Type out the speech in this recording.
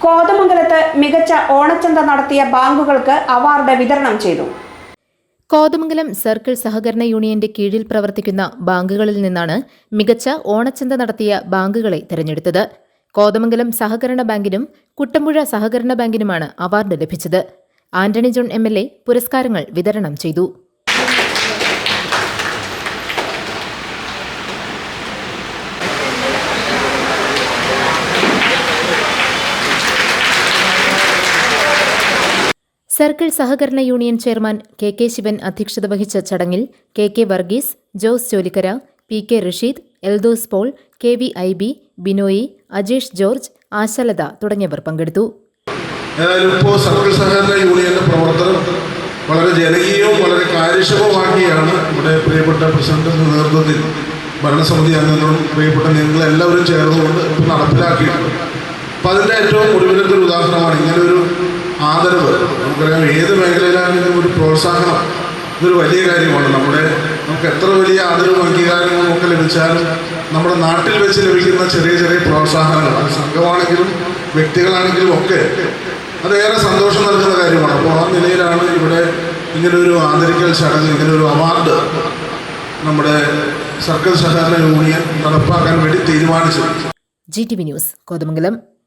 കോതമംഗലത്ത് മികച്ച ഓണച്ചന്ത നടത്തിയ ബാങ്കുകൾക്ക് അവാർഡ് വിതരണം ചെയ്തു. കോതമംഗലം സർക്കിൾ സഹകരണ യൂണിയന്റെ കീഴിൽ പ്രവർത്തിക്കുന്ന ബാങ്കുകളിൽ നിന്നാണ് മികച്ച ഓണച്ചന്ത നടത്തിയ ബാങ്കുകളെ തെരഞ്ഞെടുത്തത്. കോതമംഗലം സഹകരണ ബാങ്കിനും കുട്ടമ്പുഴ സഹകരണ ബാങ്കിനുമാണ് അവാർഡ് ലഭിച്ചത്. ആന്റണി ജോൺ MLA പുരസ്കാരങ്ങൾ വിതരണം ചെയ്തു. സർക്കിൾ സഹകരണ യൂണിയൻ ചെയർമാൻ KK ശിവൻ അധ്യക്ഷത വഹിച്ച ചടങ്ങിൽ KK Varghese, Jose Cholikkara, PK Rasheed, Eldhose Paul, KV IB, Binoy, Ajesh George, Ashalatha തുടങ്ങിയവർ പങ്കെടുത്തു. ഇപ്പോൾ സർക്കിൾ സഹകരണ യൂണിയന്റെ പ്രവർത്തനം വളരെ ജനകീയവും വളരെ കാര്യക്ഷമമാക്കിയാണ് ഇവിടെ പ്രിയപ്പെട്ട പ്രസിഡന്റിന്റെ നേതൃത്വത്തിൽ ഭരണസമിതി അംഗങ്ങളും പ്രിയപ്പെട്ട നിങ്ങളെല്ലാവരും ചേർന്നുകൊണ്ട് ഇപ്പോൾ നടപ്പിലാക്കിയിട്ടുണ്ട്. അപ്പം അതിൻ്റെ ഏറ്റവും ഒടുവിലത്തെ ഒരു ഉദാഹരണമാണ് ഇങ്ങനൊരു ആദരവ്. നമുക്കറിയാം, ഏത് മേഖലയിലാണെങ്കിലും ഒരു പ്രോത്സാഹനം ഇതൊരു വലിയ കാര്യമാണ്. നമുക്ക് എത്ര വലിയ ആദരവും അംഗീകാരങ്ങളും ഒക്കെ ലഭിച്ചാലും നമ്മുടെ നാട്ടിൽ വെച്ച് ലഭിക്കുന്ന ചെറിയ ചെറിയ പ്രോത്സാഹനങ്ങൾ, അത് സംഘമാണെങ്കിലും വ്യക്തികളാണെങ്കിലും ഒക്കെ അതേറെ സന്തോഷം നൽകുന്ന കാര്യമാണ്. അപ്പോൾ ആ നിലയിലാണ് ഇവിടെ ഇങ്ങനൊരു ആദരിക്കൽ ചടങ്ങ്, ഇങ്ങനൊരു അവാർഡ് നമ്മുടെ സർക്കിൾ സഹകരണ യൂണിയൻ നടപ്പാക്കാൻ വേണ്ടി തീരുമാനിച്ചത്. GTV news, Kothamangalam.